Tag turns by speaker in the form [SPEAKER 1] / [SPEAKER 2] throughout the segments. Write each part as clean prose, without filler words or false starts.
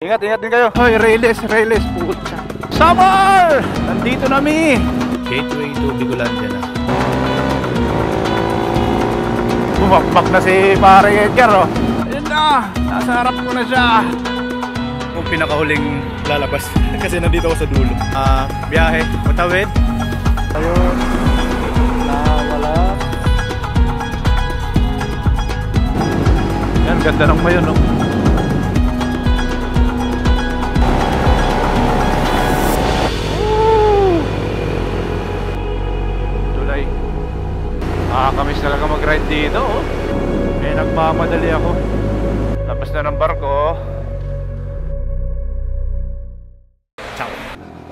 [SPEAKER 1] Ingat din kayo. Hoy, Reyes, puta. Summer! Nandito na mi. Gateway to Bicolandia na. Bumakbak na si pare Edgar, oh. Ayun na, nasa harap ko na siya. Kung pinakahuling lalabas kasi nandito ako sa dulo. Biyahe, matawid. Ayun. Nawala. Yan, ganda ng mayon, no? Tulay. Nakakamiss talaga mag-ride dito, oh. May nagmamadali ako. Tapos na ng barko.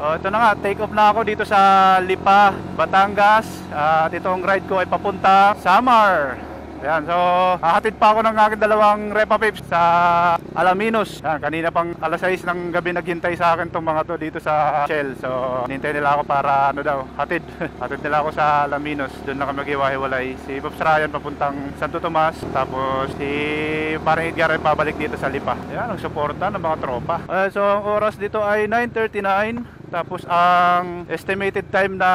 [SPEAKER 1] Ito na nga, take off na ako dito sa Lipa, Batangas. At itong ride ko ay papunta Samar. Ayan, so hahatid pa ako ng aking dalawang Repa Pips sa Alaminos. Ayan, kanina pang alas 6 ng gabi naghintay sa akin itong mga to dito sa Shell. So nintay nila ako para ano daw, hatid. Hatid nila ako sa Alaminos. Doon na kami maghiwa-hiwalay. Si Pops Ryan papuntang Santo Tomas. Tapos si Parang Edgar ay pabalik dito sa Lipa. Ayan, ang suporta ng mga tropa. So ang oras dito ay 9:39. Tapos ang estimated time na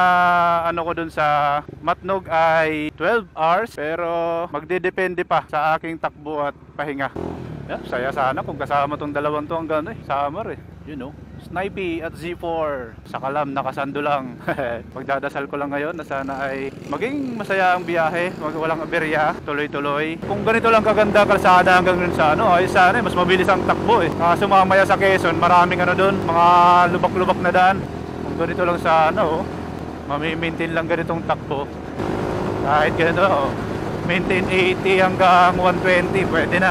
[SPEAKER 1] ano ko dun sa Matnog ay 12 hours. Pero magdedepende pa sa aking takbo at pahinga. Yeah, saya sana kung kasama tong dalawang to hanggang summer eh. You know, Snipey at Z4 sa Kalam, nakasando lang. Magdadasal ko lang ngayon na sana ay maging masaya ang biyahe, walang aberya, tuloy-tuloy. Kung ganito lang kaganda kalsada hanggang dun sa ano, ay sana mas mabilis ang takbo eh. Kaso mamaya sa Quezon, maraming ano dun, mga lubak-lubak na daan. Kung ganito lang sa ano, mami-maintain lang ganitong takbo. Kahit ganito, maintain 80 hanggang 120, pwede na.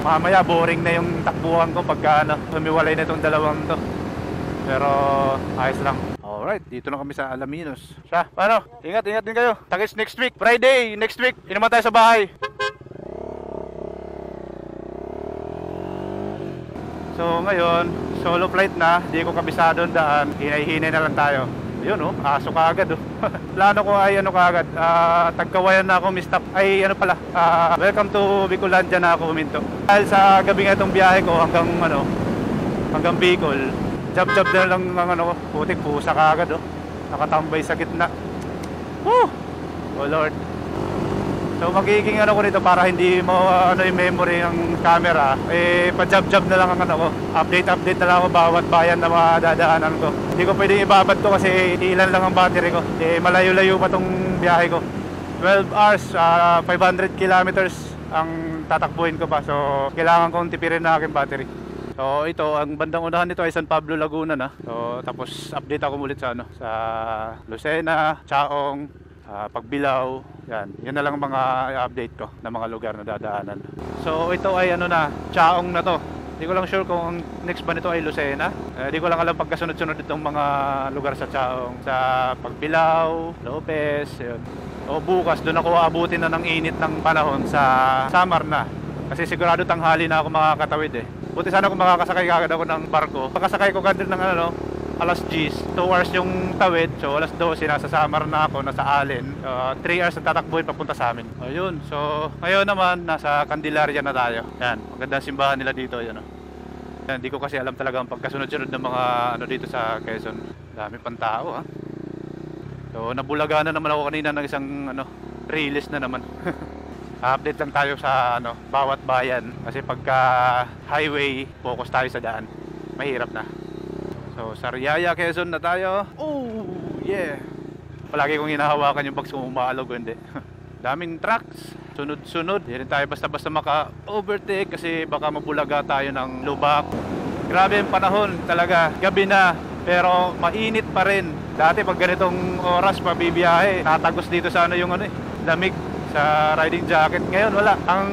[SPEAKER 1] Mamaya boring na yung takbuhan ko pagka ano, humiwalay na itong dalawang to. Pero ayos lang. Alright, dito na kami sa Alaminos. Siya, paano? Ingat din kayo. Tagis next week, Friday, next week. Inuman tayo sa bahay. So ngayon, solo flight na. Di ko kabisado ang daan. Hinay-hinay na lang tayo. Yun, oh, aso ka agad, oh. Plano ko ay ano ka agad, Tagkawayan na ako, mistap. Ay ano pala, welcome to Bicolandia na ako huminto. Dahil sa gabi nga itong biyahe ko hanggang ano, hanggang Bicol, jab na lang ng ano, putik pusa ka agad, oh. Nakatambay sa gitna. Woo! Oh Lord. So magiging ano ko nito para hindi mo ano yung memory ng camera, eh pa-jab na lang ang ano ko. Update na lang ako bawat bayan na madadaanan ko. Hindi ko pwedeng ibabad to kasi ilan lang ang battery ko. Eh malayo-layo pa tong biyahe ko. 12 hours, 500 kilometers ang tatakbuhin ko pa. So kailangan kong tipirin na aking battery. So ito, ang bandang unahan nito ay San Pablo, Laguna na. So tapos update ako ulit sa ano, sa Lucena, Chaong, Pagbilao, yan na lang mga update ko na mga lugar na dadaanan. So ito ay ano na, Chaong na to. Hindi ko lang sure kung next ba nito ay Lucena. Hindi ko lang alam pagkasunod-sunod itong mga lugar sa Chaong. Sa Pagbilao, Lopez, yun. O bukas doon ako aabutin na ng init ng panahon sa Samar na. Kasi sigurado tanghali na ako makakatawid eh. Buti sana kung makakasakay kagad ako ng barko. Pagkasakay ko kagad ng ano, alas 10, 2 hours yung tawid. So alas 12 nasa Samar na ako, nasa Allen. 3 hours ang tatakbuhin papunta sa amin. Ayun, so ngayon naman nasa Candelaria na tayo. Yan, magandang simbahan nila dito, yan, yan, hindi ko kasi alam talaga ang pagkasunod-sunod ng mga ano dito sa Quezon. Dami pang tao, ha. So nabulaga na naman ako kanina ng isang ano, release na naman. Update lang tayo sa ano, bawat bayan kasi pagka highway, focus tayo sa daan. Mahirap na. So, Sariaya, Quezon na tayo. Oh, yeah. Palagi kong hinahawakan yung bags kung umaalog o hindi. Daming trucks, sunod-sunod. Hindi rin tayo basta-basta maka-overtake kasi baka mabulaga tayo ng lubak. Grabe yung panahon talaga. Gabi na, pero mainit pa rin. Dati pag ganitong oras pabibiyahe, natagos dito sa ano yung ano lamig sa riding jacket. Ngayon wala. Ang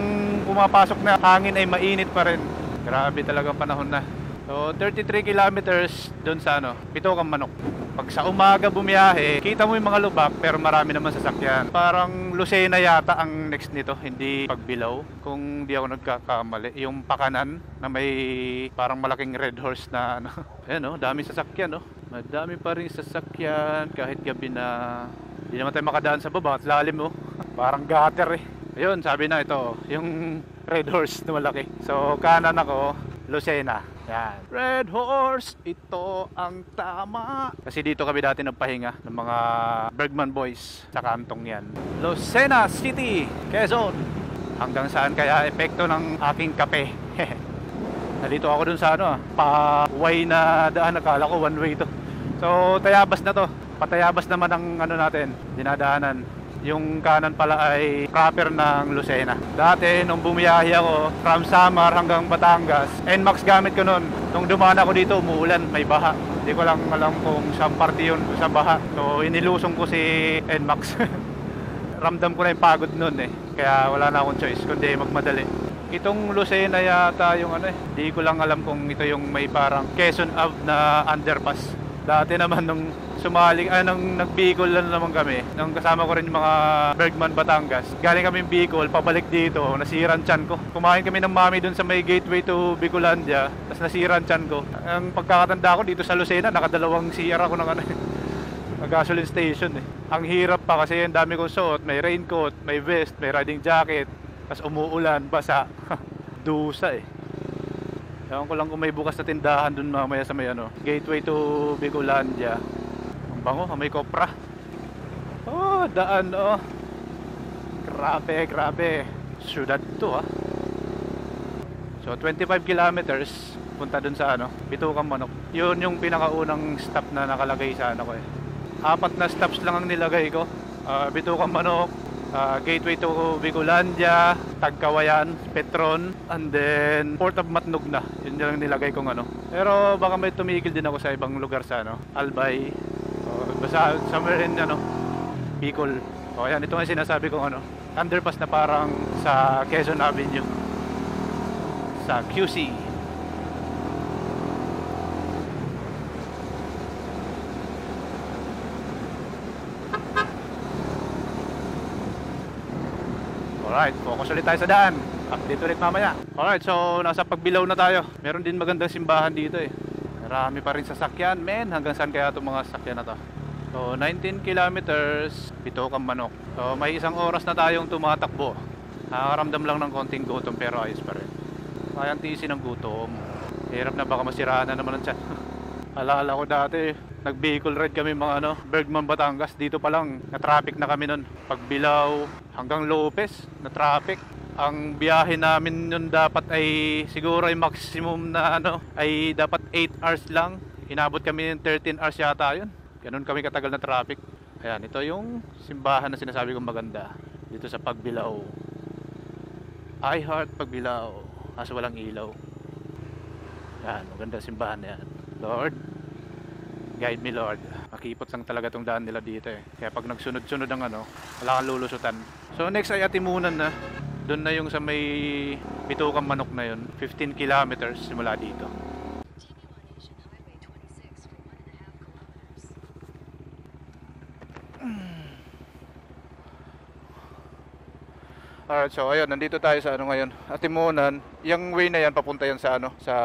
[SPEAKER 1] pumapasok na hangin ay mainit pa rin. Grabe talagang panahon na. So 33 kilometers doon sa ano, Pitokang Manok. Pag sa umaga bumiyahe, kita mo yung mga lubak pero marami naman sasakyan. Parang Lucena yata ang next nito, hindi Pagbilao. Kung di ako nagkakamali, yung Pakanan na may parang malaking red horse na ano. Ayan, oh, dami sasakyan, oh. Madami pa rin sasakyan kahit gabi na. Hindi naman tayo makadaan sa baba at lalim, oh. Parang gutter eh. Ayun, sabi na ito, yung red horse na malaki. So kanan ako, Lucena. Yan. Red Horse, ito ang tama. Kasi dito kami dati nagpahinga ng mga Bergman Boys sa kantong yan. Lucena City, Quezon. Hanggang saan kaya epekto ng aking kape? Nalito ako dun sa ano, pa-way na daan. Nakala ko one way to. So Tayabas na to. Patayabas naman ang ano natin, dinadaanan. Yung kanan pala ay proper ng Lucena. Dati nung bumiyahe ako from Samar hanggang Batangas, NMAX gamit ko nun. Nung dumaan ako dito, umuulan, may baha. Hindi ko lang alam kung saan parte yun sa baha. So inilusong ko si NMAX. Ramdam ko na yung pagod nun eh. Kaya wala na akong choice kundi magmadali. Itong Lucena yata yung ano eh. Hindi ko lang alam kung ito yung may parang Quezon Ave na underpass. Dati naman nung sumali, nung nag-Bicol lang naman kami, nung kasama ko rin yung mga Bergman Batangas, galing kami Bicol, pabalik dito, nasirang tiyan ko. Kumain kami ng mami dun sa may gateway to Bicolandia, tapos nasirang tiyan ko. Ang pagkakatanda ko dito sa Lucena, nakadalawang CR ako ng gasoline station eh. Ang hirap pa kasi ang dami kong suot, may raincoat, may vest, may riding jacket, tapos umuulan, basa. Dusa eh. Ewan ko lang kung may bukas na tindahan dun mamaya sa may gateway to Bicolandia. Ang bango, may kopra. Oh, daan oh. Grabe, grabe. Syudad to ah. So 25 kilometers punta dun sa Bitucang Manok. Yun yung pinakaunang stop na nakalagay sa ko eh. 4 na stops lang ang nilagay ko. Bitucang Manok, gateway to Bicolandia, Tagkawayan, Petron, and then Port of Matnug na. Yun lang nilagay kong Pero baka may tumigil din ako sa ibang lugar sa Albay. Basta somewhere in Bicol. O yan, ito nga sinasabi kong underpass na parang sa Quezon Avenue. Sa QC. Alright, focus ulit tayo sa daan. Update ulit mamaya. Alright, so nasa Pagbilao na tayo. Meron din magandang simbahan dito eh. Marami pa rin sasakyan, men. Hanggang saan kaya itong mga sasakyan na to? So 19 kilometers, Bitucang Manok. So may 1 oras na tayong tumatakbo. Nakakaramdam lang ng konting gutom pero ayos pa rin. Kayang tiisin ng gutom. Hirap na, baka masiraan na naman ang tiyan. Alala ko dati, nag-vehicle ride kami mga Bergman Batangas. Dito pa lang, na-traffic na kami nun. Pagbilao hanggang Lopez, na-traffic. Ang biyahe namin nun dapat ay siguro ay maximum na ay dapat 8 hours lang. Inabot kami ng 13 hours yata yun. Ganun kami katagal na traffic. Ayan, ito yung simbahan na sinasabi kong maganda. Dito sa Pagbilao. I Heart Pagbilao. Kaso walang ilaw. Yan, maganda simbahan na yan. Lord, guide me Lord. Makipot lang talaga tong daan nila dito eh. Kaya pag nagsunod-sunod ang wala kang lulusutan. So next ay Atimunan na. Doon na yung sa may Bitucang Manok na yun. 15 kilometers simula dito. Alright, so ayun, nandito tayo sa ngayon, Atimunan. Yung way na yan, papunta yan sa sa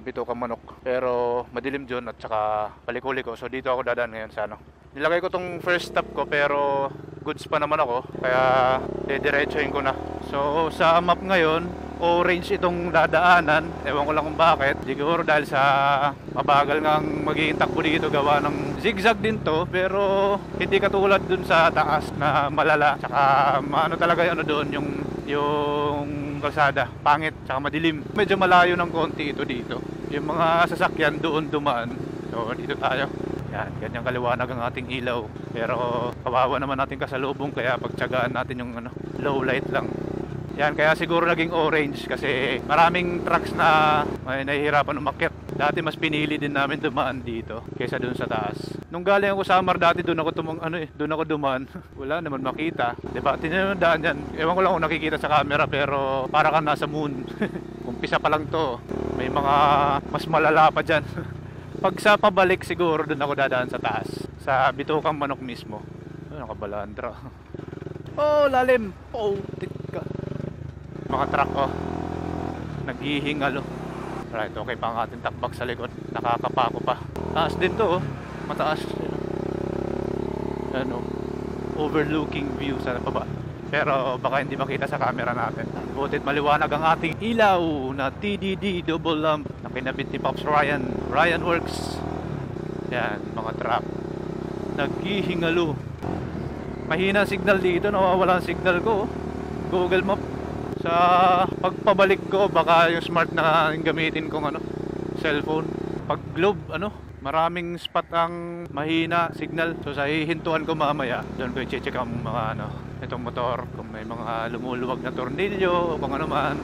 [SPEAKER 1] Bitucang Manok. Pero madilim dyan at saka paliko-liko. So dito ako dadaan ngayon sa Nilagay ko tong first stop ko pero goods pa naman ako. Kaya dediretsuhin ko na. So sa map ngayon, orange itong dadaanan. Ewan ko lang kung bakit. Siguro dahil sa mabagal ngang magiging takbo dito, gawa ng zigzag din to. Pero hindi katulad dun sa taas na malala. Tsaka talaga doon yung kalsada. Pangit, tsaka madilim. Medyo malayo ng konti ito dito. Yung mga sasakyan doon dumaan. So dito tayo. Yan, ganyan kaliwanag ang ating ilaw. Pero kawawa naman natin kasalubong, kaya pagtsagaan natin yung low light lang. Yan, kaya siguro naging orange kasi maraming trucks na may nahihirapan umakyat. Dati mas pinili din namin dumaan dito kaysa dun sa taas. Nung galing ako sa Samar dati, doon ako doon ako dumaan. Wala naman makita. Diba? Tingnan mo daan yan. Ewan ko lang kung nakikita sa camera pero para ka nasa moon. Umpisa pa lang to. May mga mas malala pa dyan. Pag sa pabalik siguro doon ako dadaan sa taas. Sa Bitucang Manok mismo. Nakabalandra. Oh, lalim. Oh, tika. Mga truck naghihingal Right, okay pa ang ating takbak sa likod. Nakakapako pa. Taas din to Mataas. Overlooking view sa baba. pero baka hindi makita sa camera natin. Butit maliwanag ang ating ilaw na TDD double lamp na kinabit ni Pops Ryan Works. Yan, mga truck naghihingalo. Mahina signal dito, nawawala ang signal ko. Google Map. Sa pagpabalik ko, baka yung smart na gamitin kong cellphone. Pag globe, maraming spot ang mahina signal. So sa hihintuan ko mamaya, doon ko i-check ang mga itong motor, kung may mga lumuluwag na tornilyo o kung ano man.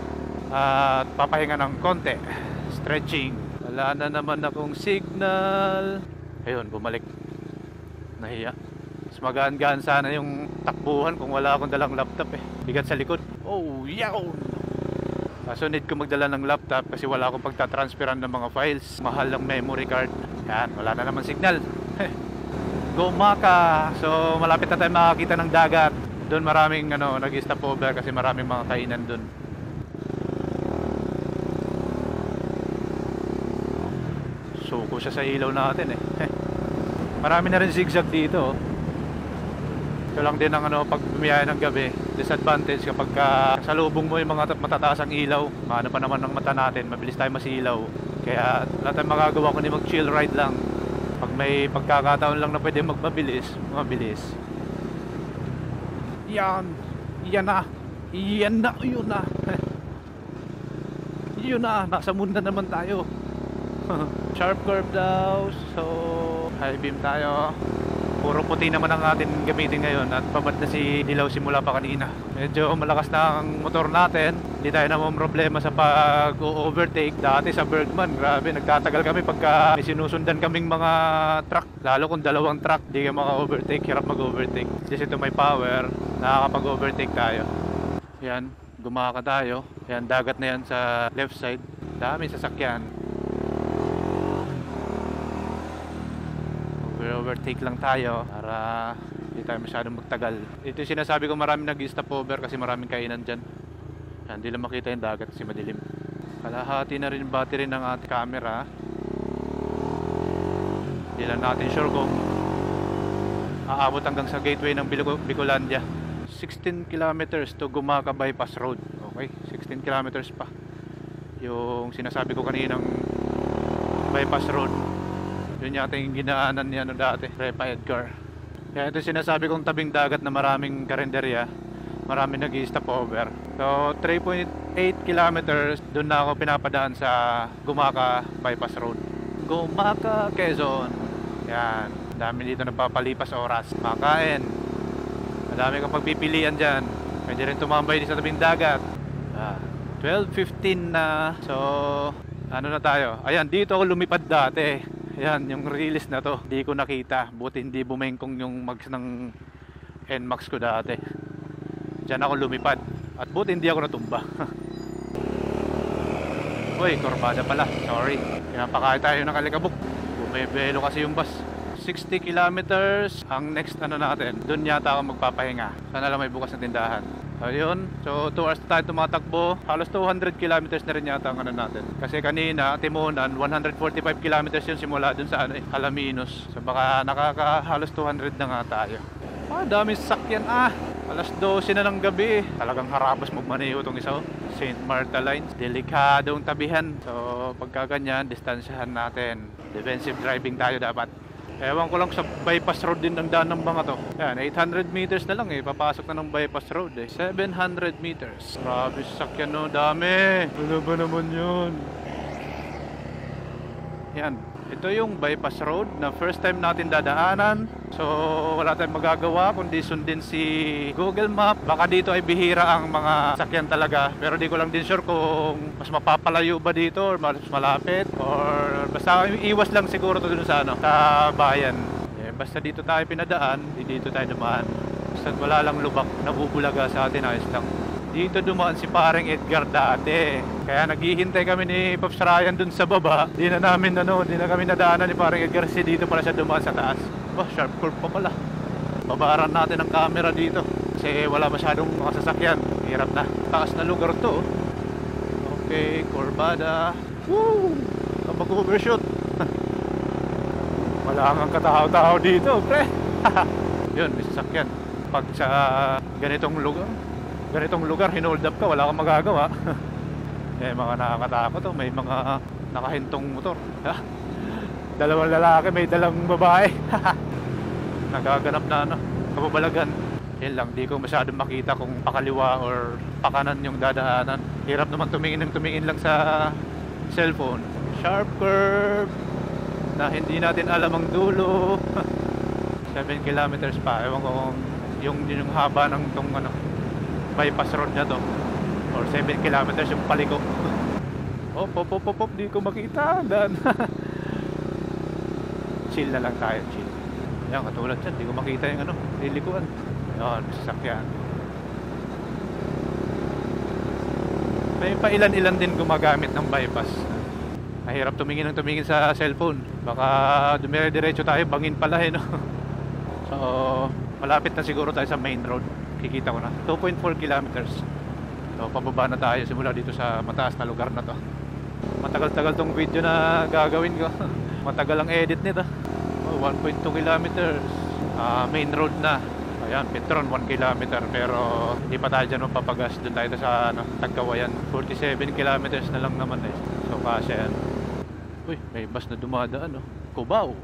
[SPEAKER 1] At papahinga ng konti, stretching. Wala na naman akong signal. Ayun, bumalik. Nahiya. Mas magaan-gaan sana yung takbuhan kung wala akong dalang laptop bigat sa likod. Oh, yaw! Kaso need ko magdala ng laptop kasi wala akong pagtatransferan ng mga files. Mahal ang memory card. Yan, wala na naman signal. Gumaka! So malapit na tayo makakita ng dagat. Doon maraming nag-stop over kasi maraming mga kainan doon. Suko siya sa ilaw natin Marami na rin zigzag dito. Ito lang din ang pag bumiyaya ng gabi, disadvantage kapag salubong mo yung mga matataas ang ilaw. Maano pa naman ng mata natin, mabilis tayo masilaw. Kaya wala tayong magagawa kundi mag chill ride lang. Pag may pagkakataon lang na pwede mabilis. Yan na. Yun na, nasa moon na naman tayo. Sharp curve daw. So high beam tayo. Puro puti naman ang atin gamitin ngayon at pabad na si dilaw simula pa kanina. Medyo malakas na ang motor natin. Hindi tayo naman problema sa pag-overtake. Dati sa Bergman, grabe, nagtatagal kami pagka may sinusundan kaming mga truck. Lalo kung dalawang truck, di ka maka-overtake, hirap mag-overtake. Kasi ito may power, nakakapag-overtake tayo. Yan, gumaka tayo. Yan, dagat na yan sa left side. Dami sasakyan. Overtake lang tayo para hindi tayo masyadong magtagal. Ito yung sinasabi ko, maraming nag-stop over kasi maraming kainan dyan. Hindi lang makita yung dagat kasi madilim. Kalahati na rin yung battery ng ating camera. Hindi lang natin sure kung aabot hanggang sa gateway ng Bicolandia. 16 kilometers to Gumaka Bypass Road. Okay, 16 kilometers pa yung sinasabi ko kaninang bypass road. Yun yata yung ginaanan niya dati, Repa Edgar. Kaya ito sinasabi kong tabing dagat na maraming karinderya, maraming nag-i-stop over. So 3.8 kilometers, doon na ako pinapadaan sa Gumaka Bypass Road. Gumaka, Quezon. Yan, dami dito nagpapalipas oras. Makain. Madami kang pagpipilian dyan. Pwede rin tumambay din sa tabing dagat. 12:15 na. So ano na tayo? Ayan, dito ako lumipad dati. Yan, yung release na to, hindi ko nakita. Buti hindi bumengkong yung mags ng NMAX ko dati. Diyan ako lumipad. At buti hindi ako natumba. Uy, korbada pala. Sorry. Pinapakain tayo ng alikabok. Bumibelo kasi yung bus. 60 kilometers ang next natin. Doon yata ako magpapahinga. Sana lang may bukas na tindahan. Ayun, so 2 hours tayo tumatakbo. Halos 200 kilometers na rin yata ang natin. Kasi kanina, Timonan, 145 kilometers yun simula dun sa Alaminos. So baka halos 200 na nga tayo. Dami sasakyan. Alas 12 na ng gabi. Talagang harabas magmaneho itong isa. St. Martha Lines. Delikadong tabihan. So pagka ganyan, distansyahan natin. Defensive driving tayo dapat. Ewan ko lang sa bypass road din ang daan ng mga to. Yan, 800 meters na lang papasok na ng bypass road 700 meters. Grabe sakyan dami. Ano ba naman yun? Yan, ito yung bypass road na first time natin dadaanan. So wala tayong magagawa kundi sundin si Google Map. Baka dito ay bihira ang mga sakyan talaga. Pero di ko lang din sure kung mas mapapalayo ba dito or mas malapit. Or basta iwas lang siguro to dun sa bayan. Basta dito tayo pinadaan, dito tayo dumaan. Basta wala lang lubak, nabubulaga sa atin, ayos lang. Dito dumaan si paring Edgar dati. Kaya naghihintay kami ni Pops Ryan dun sa baba. Di na kami nadaanan ni paring Edgar kasi dito pala siya dumaan sa taas. Sharp curve pa pala. Babaran natin ang camera dito kasi wala masyadong mga sasakyan. Hirap na. Taas na lugar to. Okay, Corbada. Woo! Kapag overshoot. Wala kang katahaw-tahaw dito, pre. Yun, may sasakyan. pag sa ganitong lugar hinold up ka, wala kang magagawa. Eh mga nakakatakot to, may mga nakahintong motor. Dalawang lalaki, may dalang babae. Nagaganap na ano, kababalagan. Yan lang, di ko masyadong makita kung pakaliwa or pakanan yung dadaanan. Hirap naman tumingin lang sa cellphone. Sharp curve na hindi natin alam ang dulo. 7 kilometers pa. Ewan ko kung yung haba ng tong ano, bypass road na to, or 7 kilometers yung paliko. Op, di ko makita. Dan. Chill na lang tayo, chill. Yan, katulad dyan, di ko makita yung ano, lilikuan. Yan, sasakyan. May pa ilan-ilan din gumagamit ng bypass. Mahirap tumingin sa cellphone. Baka dumire-diretso tayo, bangin pala eh, no? So, malapit na siguro tayo sa main road. Kikita ko na, 2.4 kilometers. So, pababa na tayo simula dito sa mataas na lugar na to. Matagal-tagal tong video na gagawin ko. Matagal ang edit nito. 1.2 kilometers. Main road na. Ayan, Petron 1 kilometer. Pero hindi pa tayo dyan mapapagas. Doon tayo sa ano, Tagkawayan. 47 kilometers na lang naman eh. So kasi yan. Uy, may bus na dumadaan, no? Cubao.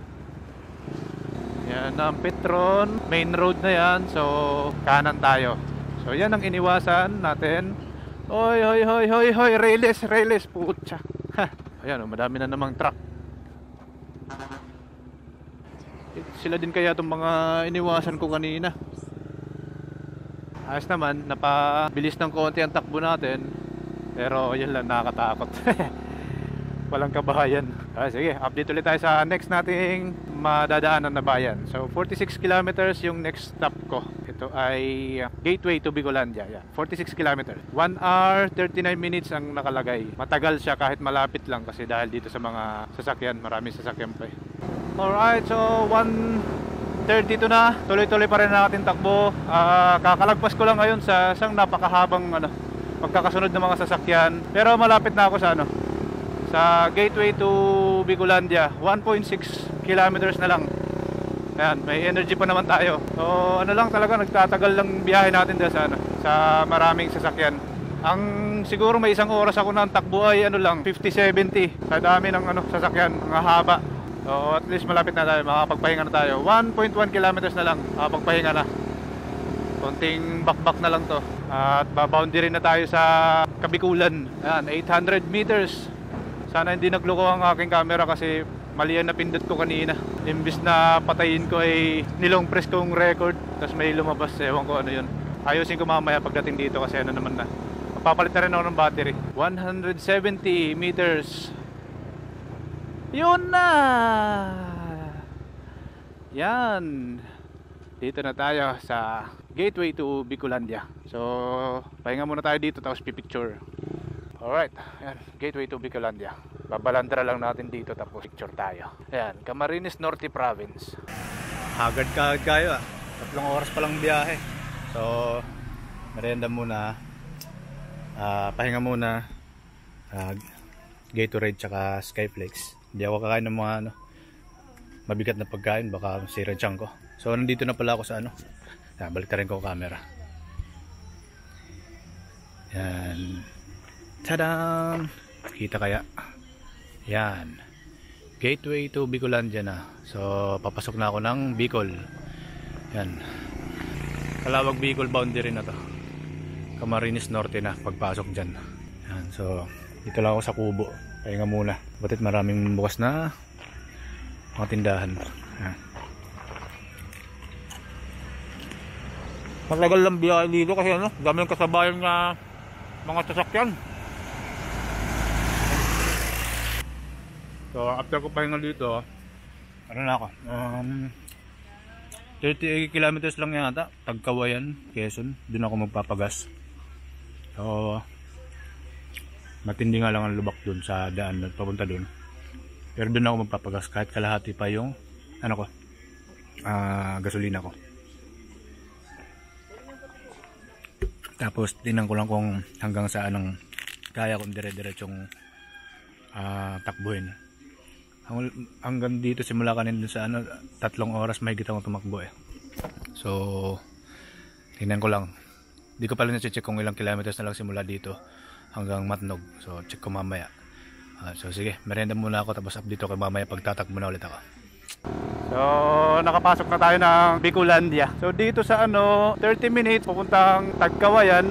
[SPEAKER 1] Yan ang Petron. Main road na yan. So kanan tayo. So yan ang iniwasan natin. Hoy, Railes, putya. Ayan, oh, madami na namang truck. Sila din kaya itong mga iniwasan ko kanina. Ayos naman, napabilis ng konti ang takbo natin. Pero yun lang, nakakatakot. Walang kabahayan. Sige, update ulit tayo sa next nating madadaanan na bayan. So 46 kilometers yung next stop ko. Ito ay gateway to Bicolandia. Yan, 46 kilometers. 1 hour 39 minutes ang nakalagay. Matagal siya kahit malapit lang kasi dahil dito sa mga sasakyan, maraming sasakyan pa eh. Alright, so 1:32 na. Tuloy-tuloy pa rin natin takbo. Kakalagpas ko lang ngayon sa isang napakahabang ano, pagkakasunod ng mga sasakyan. Pero malapit na ako sa ano, sa gateway to Bicolandia. 1.6 kilometers na lang. Ayan, may energy pa naman tayo. So ano lang talaga, nagtatagal lang biyahe natin dahil sa ano, sa maraming sasakyan. Ang siguro may isang oras ako ng takbo ay ano lang, 50-70 sa dami ng ano, sasakyan, mga haba. So at least malapit na tayo, makapagpahinga na tayo. 1.1 kilometers na lang, makapagpahinga na. Konting bakbak na lang to. At baboundary na tayo sa Kabikulan. Ayan, 800 meters. Sana hindi nagloko ang aking camera kasi mali ang napindot ko kanina. Imbis na patayin ko ay nilong press kong record, tapos may lumabas, ewan ko ano yun. Ayusin ko mamaya pagdating dito kasi ano naman na. Papalit na rin ako ng battery. 170 meters. Yun na! Yan. Dito na tayo sa gateway to Bicolandia. So, pahinga muna tayo dito tapos pipicture. Alright, yan, gateway to Bicolandia. Babalandra lang natin dito tapos picture tayo. Ayan, Camarines Norte Province. Haggard kayo ah. 3 oras pa lang biyahe. So, merienda muna. Pahinga muna. Gatorade tsaka Skyflex. Hindi ako kakain ng mga ano, mabigat na pagkain, baka sira tiyan ko. So nandito na pala ako sa ano. Balik na rin ko camera. Yan. Tadam! Kita kaya? Yan. Gateway to Bicolandia na. So papasok na ako ng Bicol. Yan. Kalawag Bicol boundary na to. Camarines Norte na pagpasok dyan. Yan. So dito lang ako sa Kubo. Pahinga muna. Batit maraming bukas na mga tindahan. Yan. Matagal lang biyahe dito kasi ano, dami ng kasabayan nga mga sasakyan. So after ko pahinga dito, ano na ako, 38 kilometers lang yata, Tagkawayan, Quezon. Doon ako magpapagas. So matindi nga lang ang lubak dun sa daan na papunta dun. Pero dun ako magpapagas kahit kalahati pa yung ano ko, gasolina ko. Tapos tingnan ko lang kung hanggang saan ang kaya kong dire-diretsong takbuhin. Hanggang dito simula kanina dun sa ano, 3 oras mahigit akong tumakbo eh. So Tingnan ko lang. Di ko pala na-check kung ilang kilometers na lang simula dito hanggang Matnog. So check ko mamaya. So sige, merienda muna ako tapos update ko mamaya pagtatakbo na ulit ako. So nakapasok na tayo ng Bicolandia. So dito sa 30 minutes pupuntang Tagkawayan.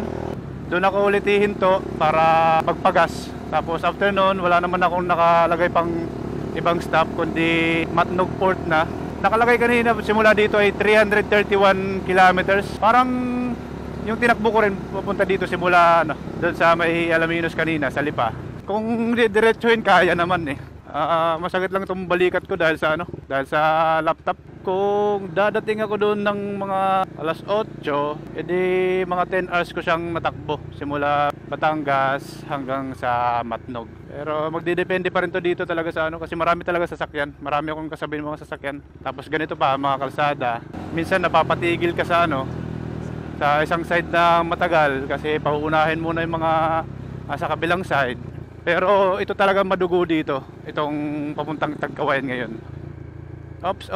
[SPEAKER 1] Doon ako ulit hihinto para magpagas. Tapos after noon, wala naman akong nakalagay pang ibang stop kundi Matnog Port na. Nakalagay kanina simula dito ay 331 kilometers. Parang yung tinakbo ko rin pupunta dito simula doon sa may Alaminos kanina sa Lipa. Kung diretsuhin kaya naman eh. Masakit lang itong balikat ko dahil sa laptop. Kung dadating ako doon ng mga alas 8, edi mga 10 hours ko siyang natakbo simula Batangas hanggang sa Matnog. Pero magdidepende pa rin to dito talaga sa kasi marami talaga sasakyan. Marami akong kasabihin mga sasakyan. Tapos ganito pa mga kalsada. Minsan napapatigil ka sa sa isang side na matagal kasi pauunahin muna yung mga sa kabilang side. Pero ito talaga madugo dito. Itong papuntang Tagkawayan ngayon. Ops,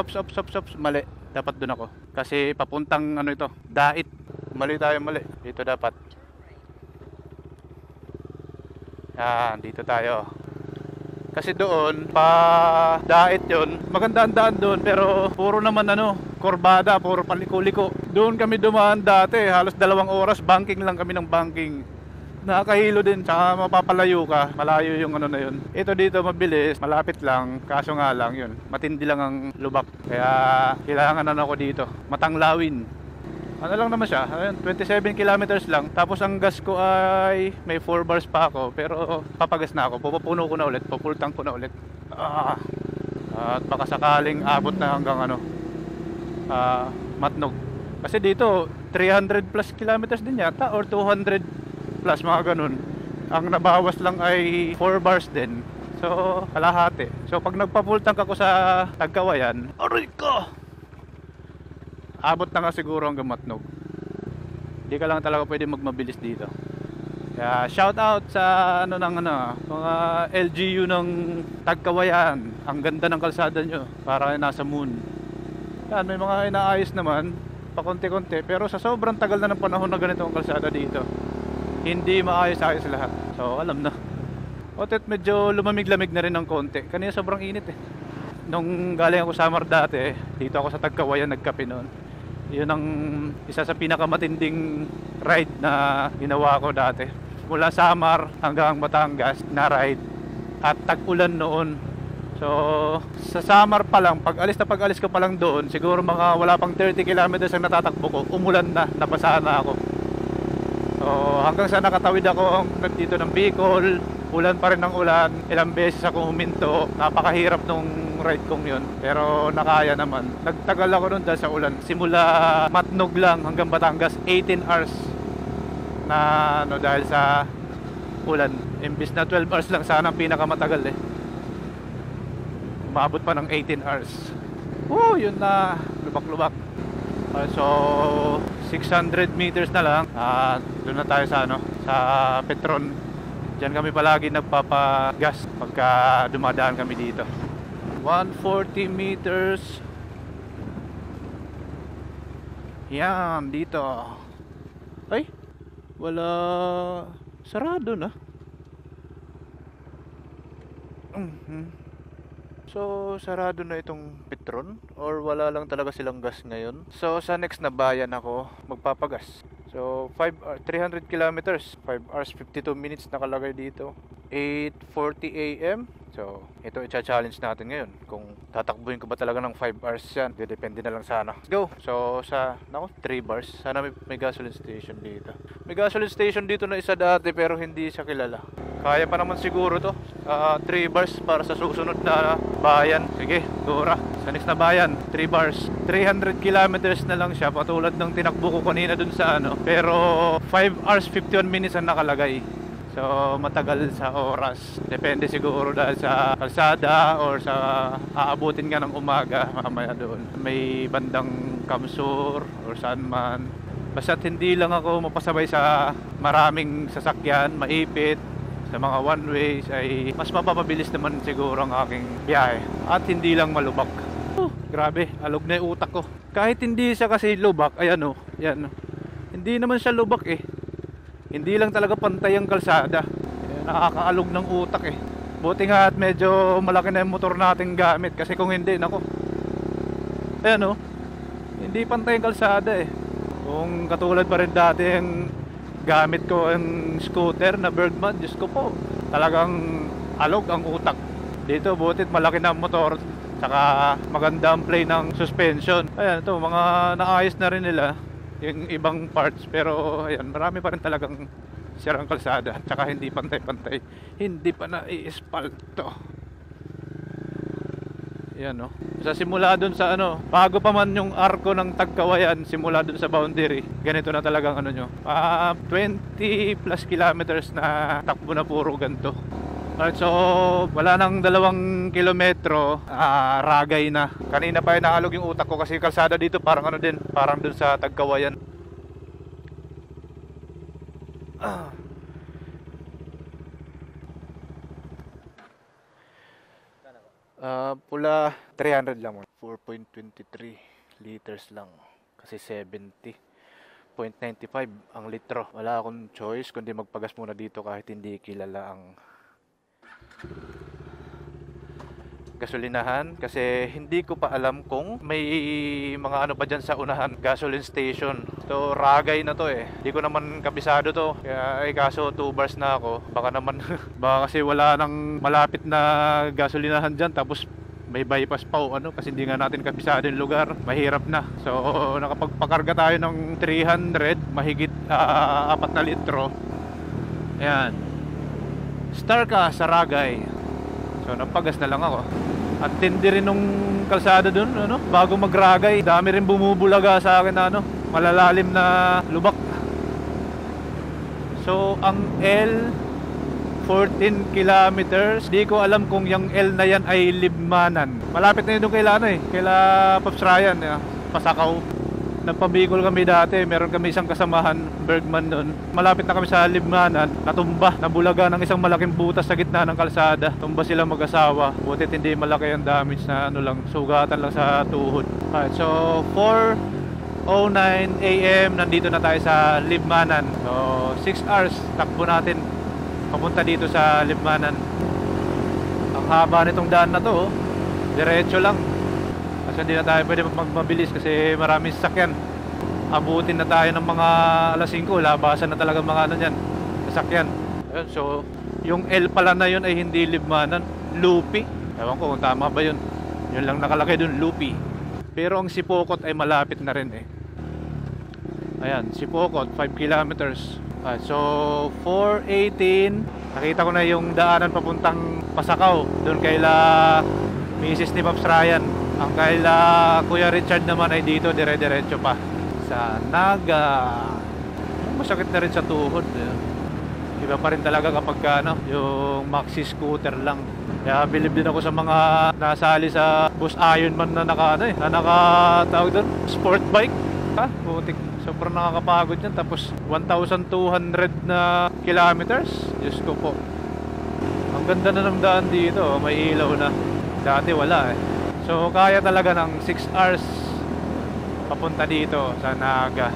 [SPEAKER 1] mali. Dapat doon ako. Kasi papuntang ito, Dait. Mali. Dito dapat. Yan, dito tayo. Kasi doon, pa Dait yon, maganda ang daan doon. Pero puro naman kurbada, puro paliko-liko. Doon kami dumaan dati. Halos 2 oras, banking lang kami ng banking. Nakakahilo din, tsaka mapapalayo ka. Malayo yung na yun. Ito dito mabilis, malapit lang. Kaso nga lang yun, matindi lang ang lubak. Kaya kailangan ako dito, matanglawin. Lang naman siya, 27 kilometers lang. Tapos ang gas ko ay may 4 bars pa ako. Pero papagas na ako, pupuno ko na ulit, pupultang ko na ulit. At baka sakaling abot na hanggang Matnog. Kasi dito 300 plus kilometers din yata or 200 plus mga ganun. Ang nabawas lang ay 4 bars din. So kalahati. So pag nagpa-full tank ako sa Tagkawayan, aray ko, abot na nga siguro hanggang Matnog. Hindi ka lang talaga pwede magmabilis dito. Kaya shout out sa mga LGU ng Tagkawayan. Ang ganda ng kalsada nyo, para nasa moon. Yan, may mga inaayos naman pakonti-konti, pero sa sobrang tagal na ng panahon na ganito ang kalsada dito, hindi maayos-ayos lahat. So alam na. Otet medyo lumamig-lamig na rin ng konti. Kanina sobrang init eh. Nung galing ako sa Samar dati, dito ako sa Tagkawayan nagkape noon. Yun ang isa sa pinakamatinding ride na ginawa ko dati. Mula Samar hanggang Batangas na ride. At tag-ulan noon. So sa Samar pa lang, pag-alis ko pa lang doon, siguro mga wala pang 30 kilometers ang natatakbo ko, umulan na, napasa na ako. So hanggang sa nakatawid ako dito ng Bicol, ulan pa rin ng ulan, ilang beses ako huminto, napakahirap nung ride kong yun, pero nakaya naman. Nagtagal ako nun dahil sa ulan, simula Matnog lang hanggang Batangas, 18 hours na dahil sa ulan. Imbis na 12 hours lang sana ang pinakamatagal eh, umabot pa ng 18 hours. Yun na, lubak-lubak. So 600 meters na lang at doon na tayo sa sa Petron. Diyan kami palagi nagpapagas pagka dumadaan kami dito. 140 meters. Yan, dito. Ay, wala, sarado na. So sarado na itong Petron or wala lang talaga silang gas ngayon. So sa next na bayan ako magpapagas. So 300 kilometers, 5 hours 52 minutes nakalagay dito. 8:40 AM. So ito i-challenge natin ngayon kung tatakbuhin ko ba talaga ng 5 hours yan. Depende na lang sana. Let's go. So sa 3 bars. Sana may gasoline station dito. May gasoline station dito na isa dati pero hindi siya kilala. Kaya pa naman siguro to. 3 bars para sa susunod na bayan. Sige, Dora. Sa next na bayan, 3 bars. 300 kilometers na lang siya, patulad ng tinakbo ko kanina dun sa pero 5 hours 51 minutes ang nakalagay. So matagal sa oras. Depende siguro dahil sa kalsada or sa aabutin ka ng umaga mamaya doon. May bandang Kamsur or saan man. Basta't hindi lang ako mapasabay sa maraming sasakyan, maipit. Sa mga one ways ay mas mapapabilis naman siguro ang aking biyahe. At hindi lang malubak. Grabe, alog na yung utak ko. Kahit hindi siya kasi lubak, ayan yan. Hindi naman siya lubak eh. Hindi lang talaga pantay ang kalsada. Nakakaalog ng utak eh. Buti nga at medyo malaki na yung motor nating gamit. Kasi kung hindi, nako. Ayan o. Hindi pantay ang kalsada eh. Kung katulad pa rin dati yung gamit ko yung scooter na Bergman, Diyos ko po, talagang alog ang utak. Dito butit malaki na ang motor, saka maganda ang play ng suspension. Ayan ito, mga naayos na rin nila yung ibang parts. Pero ayan, marami pa rin talagang sirang kalsada, tsaka hindi pantay-pantay, hindi pa na-i-espalto. Yan no. Sa simula dun sa ano, bago pa man yung arko ng Tagkawayan, simula dun sa boundary, ganito na talagang ano nyo, 20 plus kilometers na takbo na puro ganito. Alright, so wala nang 2 kilometro, Ragay na. Kanina pa naalog yung utak ko kasi kalsada dito parang ano din, parang dun sa Tagkawayan. Pula 300 lang, 4.23 liters lang kasi 70.95 ang litro. Wala akong choice kundi magpagas muna dito kahit hindi kilala ang gasolinahan, kasi hindi ko pa alam kung may mga ano pa dyan sa unahan, gasoline station. So Ragay na to eh, hindi ko naman kabisado to, kaya kaso 2 bars na ako. Baka naman baka kasi wala nang malapit na gasolinahan dyan, tapos may bypass pa o ano, kasi hindi nga natin kabisado yung lugar, mahirap na. So nakapagpakarga tayo ng 300 mahigit 4 na litro. Ayan, star ka sa Ragay. So napagas na lang ako. At tindi rin nung kalsada dun, ano, bago mag-Ragay, dami rin bumubulaga sa akin na ano, malalalim na lubak. So ang L 14 kilometers. Di ko alam kung yung L na yan ay Libmanan. Malapit na yun doon kaila ano eh, kaila Pops Ryan, Pasakaw. Nagpabicol kami dati, meron kami isang kasamahan, Bergman doon. Malapit na kami sa Libmanan, natumba, nabulaga ng isang malaking butas sa gitna ng kalsada. Tumba sila mag-asawa. Butit hindi malaki ang damage na ano lang, sugatan lang sa tuhod. Alright, so 4:09 AM nandito na tayo sa Libmanan. So 6 hours takbo natin papunta dito sa Libmanan. Ang haba nitong daan na to, diretso lang. Kasi hindi na tayo pwede magmabilis kasi maraming sasakyan. Abutin na tayo ng mga alas 5, labasan na talaga mga ano yan, sasakyan. So yung L pala na yun ay hindi Libmanan, Lupi. Ewan ko kung tama ba yun. Yun lang nakalagay dun, Lupi. Pero ang Sipokot ay malapit na rin eh. Ayan, Sipokot, 5 kilometers. So 4:18, nakita ko na yung daanan papuntang Pasakaw, doon kaila Mrs. ni Pops Ryan. Ang kaila Kuya Richard naman ay dito, dire-diretso pa sa Naga. Masakit na rin sa tuhod eh. Iba pa rin talaga kapag ano, yung maxi scooter lang. Kaya bilib din ako sa mga nasali sa Bus Ironman na naka ano eh, na nakatawag doon, sport bike. Putik, sobrang nakakapagod yan. Tapos 1,200 na kilometers. Diyos ko po. Ang ganda na ng daan dito, may ilaw na. Dati wala eh. So kaya talaga ng 6 hours papunta dito sa Naga.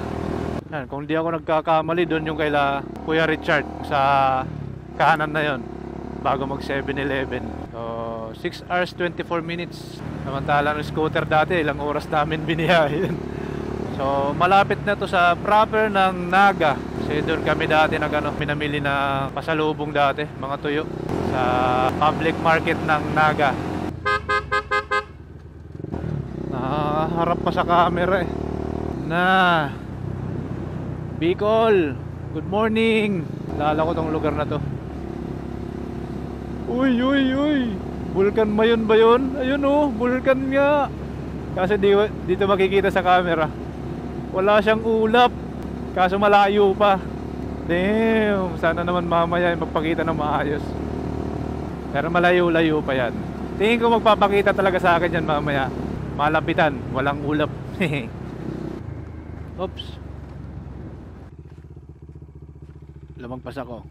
[SPEAKER 1] Yan, kung di ako nagkakamali, doon yung kaila Kuya Richard sa kanan na yon bago mag 7-Eleven. So 6 hours 24 minutes. Samantala ng scooter dati, ilang oras namin biniyahin. So malapit na to sa proper ng Naga. Kasi doon kami dati pinamili na pasalubong dati, mga tuyo, sa public market ng Naga. Harap pa sa camera eh. Na Bicol, good morning. Lala ko tong lugar na to. Uy, Bulkan ba yun? Ayun oh, bulkan nga. Kasi dito makikita sa camera, wala siyang ulap, kaso malayo pa. Damn, sana naman mamaya magpakita ng maayos. Pero malayo-layo pa yan. Tingin ko magpapakita talaga sa akin yan mamaya. Malapitan, walang ulap. Oops. Lumagpas ako.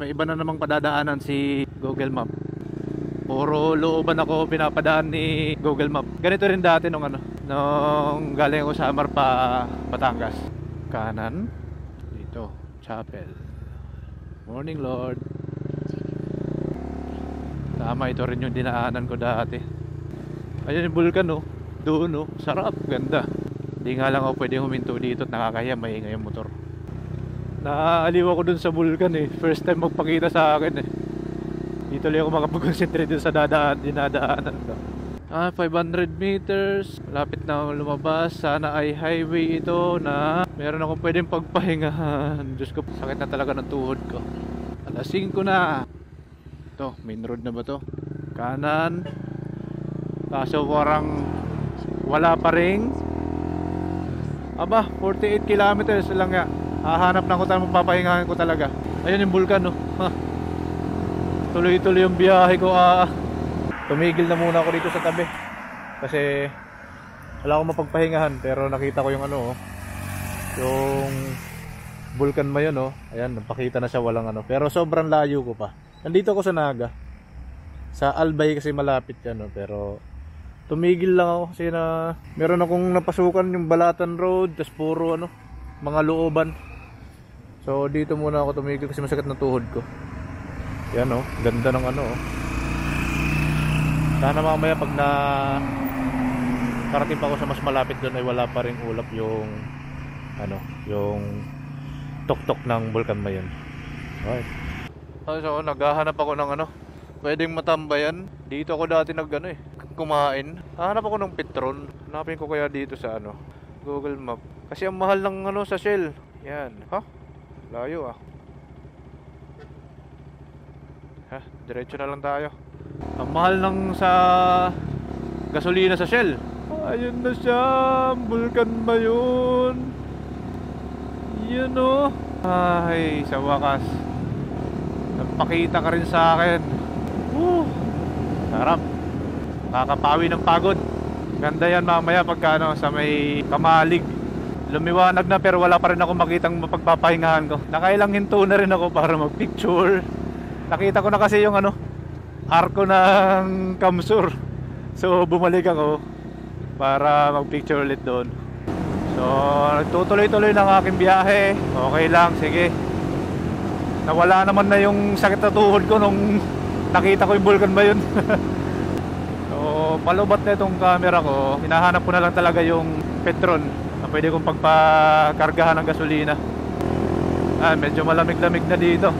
[SPEAKER 1] May iba na namang padadaanan si Google Map. Puro looban ako pinapadaan ni Google Map. Ganito rin dati nung galing ako sa Samar pa Batangas. Kanan. Dito, chapel. Morning Lord. Tama, ito rin yung dinaanan ko dati. Ayun yung bulkan oh. Doon oh, sarap, ganda. Di nga lang ako pwede huminto dito at nakakahiya, maingay yung motor. Naaaliw ako dun sa bulkan eh. First time magpakita sa akin eh. Dito lang ako makapag-concentrate dun sa dinadaanan ko. 500 meters. Lapit na akong lumabas. Sana ay highway ito na meron akong pwedeng pagpahingahan. Diyos ko, sakit na talaga ng tuhod ko. Alas 5 na. Ito, main road na ba to? Kanan. Kaso parang wala pa ring. Aba, 48 kilometers lang nga. Hahanap na ko tayo, magpapahingahan ko talaga. Ayun yung bulkan no. Tuloy-tuloy yung biyahe ko. Tumigil na muna ako dito sa tabi kasi wala akong mapagpahingahan. Pero nakita ko yung ano yung bulkan Mayon oh. Ayan, napakita na siya walang ano. Pero sobrang layo ko pa. Nandito ako sa Naga. Sa Albay kasi malapit yan no. Pero tumigil lang ako kasi na meron akong napasukan yung Balatan Road. Tapos puro ano, mga looban. So dito muna ako tumigil kasi masakit na tuhod ko. Yan oh, ganda ng ano oh. Sana mamaya pag na karating pa ako sa mas malapit doon ay wala pa ring ulap yung ano, yung tuktok ng Bulkan Mayon. Okay. So naghahanap ako ng ano, pwedeng matambayan. Dito ako dati nag ano kumain. Hahanap ako ng Petron. Hanapin ko kaya dito sa ano, Google Map. Kasi ang mahal ng ano sa Shell. Yan. Ha? Layo ah. Ha, diretso na lang tayo. Ang mahal ng sa gasolina sa Shell. Ayun na siya, Bulkan Mayon. Yan o. Ay, sa wakas nagpakita ka rin sa akin. Sarap. Kakapawi ng pagod. Ganda yan mamaya pagka ano, sa may Kamalig. Lumiwanag na pero wala pa rin ako makitang mapagpapahingahan ko. Nakailang hinto na rin ako para magpicture. Nakita ko na kasi yung ano, arko ng Kamsur. So bumalik ako para magpicture ulit doon. So tutuloy-tuloy ng aking biyahe. Okay lang, sige. Nawala naman na yung sakit na tuhod ko nung nakita ko yung Bulkan Mayon. So palubat na itong camera ko. Hinahanap ko na lang talaga yung Petron na pwede kong pagpakargahan ng gasolina. Medyo malamig-lamig na dito.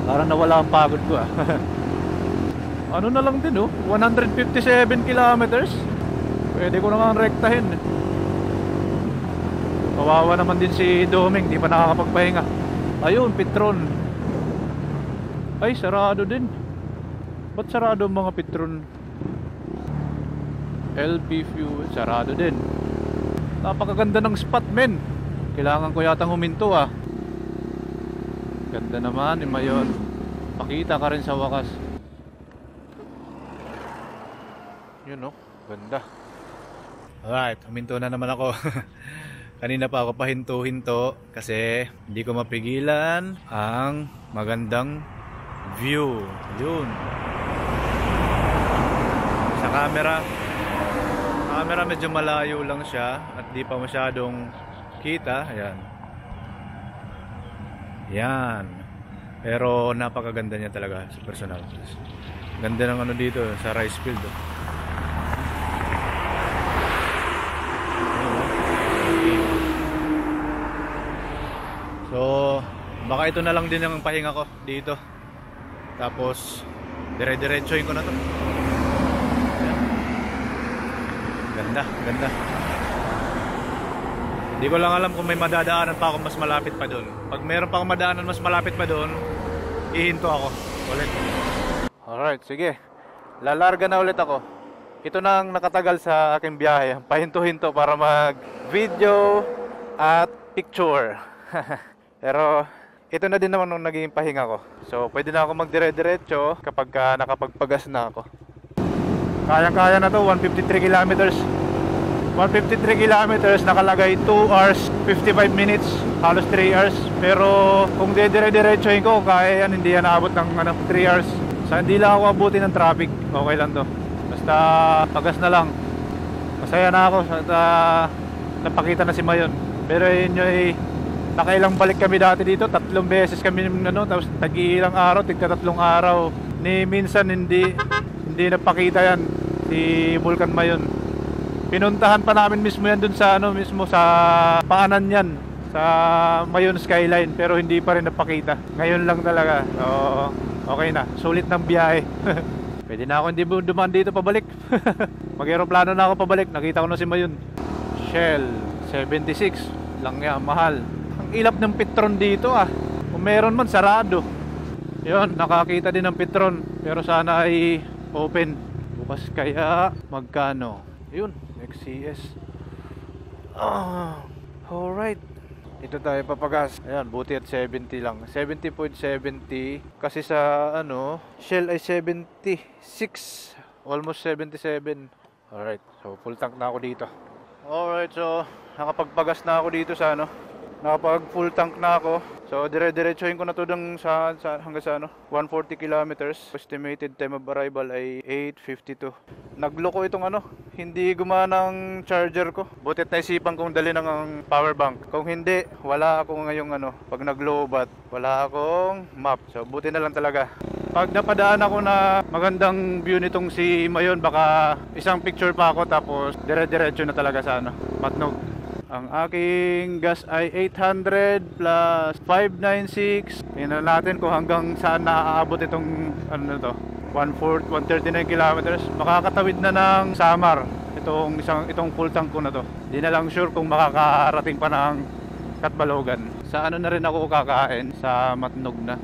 [SPEAKER 1] Parang nawala ang pagod ko Ano na lang din 157 kilometers. Pwede ko na nga rektahin. Kawawa naman din si Doming, di pa nakakapagpahinga. Ayun, Petron. Ay, sarado din. Ba't sarado ang mga Petron? LP Fuel, sarado din. Napakaganda ng spot men. Kailangan ko yatang huminto Ganda naman ni Mayon. Pakita ka rin sa wakas. Yun ganda. Alright, huminto na naman ako. Kanina pa ako pahinto-hinto kasi hindi ko mapigilan ang magandang view. Yun. Sa camera medyo malayo lang siya at di pa masyadong kita. Ayan. Yan. Pero napakaganda niya talaga sa personal. Ganda ng ano dito sa rice field So baka ito na lang din ang pahinga ko dito. Tapos dire-diretsoin ko na to. Yan. Ganda, ganda. Hindi ko lang alam kung may madadaanan pa ako mas malapit pa doon. Pag meron pa akong madaanan mas malapit pa doon, ihinto ako ulit. Alright, sige. Lalarga na ulit ako. Ito na ang nakatagal sa aking biyahe. Pahinto-hinto para mag-video at picture. Pero ito na din naman nung naging pahinga ko. So pwede na ako magdire-diretso kapag nakapagpagas na ako. Kaya-kaya na to, 153 kilometers. 153 kilometers, nakalagay 2 hours 55 minutes, halos 3 hours. Pero kung dire-diretsohin ko, kaya yan, hindi yan naabot ng 3 hours. So hindi lang ako abutin ng traffic, okay lang to. Basta pagas na lang. Masaya na ako at napakita na si Mayon. Pero yun yung nakailang balik kami dati dito, 3 beses kami ano, tapos tag-iilang araw, tigka-3 araw. Ni minsan hindi napakita yan si Vulcan Mayon. Pinuntahan pa namin mismo yan dun sa ano mismo sa paanan yan sa Mayon Skyline, pero hindi pa rin napakita. Ngayon lang talaga. So, okay na. Sulit ng biyahe. Pwede na ako hindi dumaan dito pabalik. Mag-aeroplano na ako pabalik. Nakita ko na si Mayon. Shell 76 lang yan, mahal. Ang ilap ng Petron dito ah. Kung meron man sarado. Yun, nakakita din ng Petron, pero sana ay open. Bukas kaya magkano? Yun, XCS. Alright. Ito tayo papagas. Ayan, buti at 70 lang. 70.70. Kasi sa ano, Shell ay 76. Almost 77. Alright, so full tank na ako dito. Alright, so nakapagpagas na ako dito sa ano. Nakapag full tank na ako. So dire-diretsuhin ko na to hanggang sa ano, 140 kilometers. Estimated time of arrival ay 8:52. Nagloko itong ano, hindi gumana ang charger ko. Butit naisipan kong dali ng power bank. Kung hindi, wala ako ngayong ano, pag nag-lowbat, wala akong map. So buti na lang talaga. Pag napadaan ako na magandang view nitong si Mayon, baka isang picture pa ako tapos dire-diretso na talaga sa ano, Matnog. Ang aking gas ay 800 plus 596. Tingnan natin kung hanggang saan naaabot itong ano na to, 139 kilometers. Makakatawid na ng Samar itong full tank ko na to. Di na lang sure kung makakarating pa ng Katbalogan. Sa ano na rin ako kakain, sa Matnog na.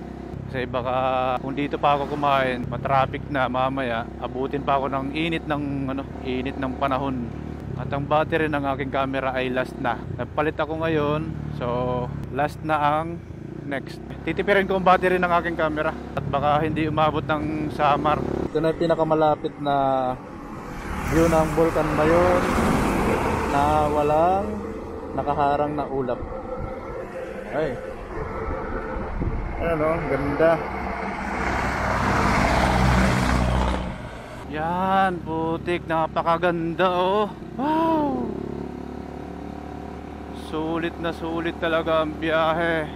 [SPEAKER 1] Kasi baka kung dito pa ako kumain, matraffic na mamaya, abutin pa ako ng init ng panahon. At ang battery ng aking camera ay last na. Nagpalit ako ngayon, so last na ang next. Titipirin ko ang battery ng aking camera at baka hindi umabot ng Samar. Ito na yung pinakamalapit na view ng Vulcan Mayon na walang nakaharang na ulap. Ay, ano, ganda. Yan, putik, napakaganda oh. Wow! Sulit na sulit talaga ang biyahe.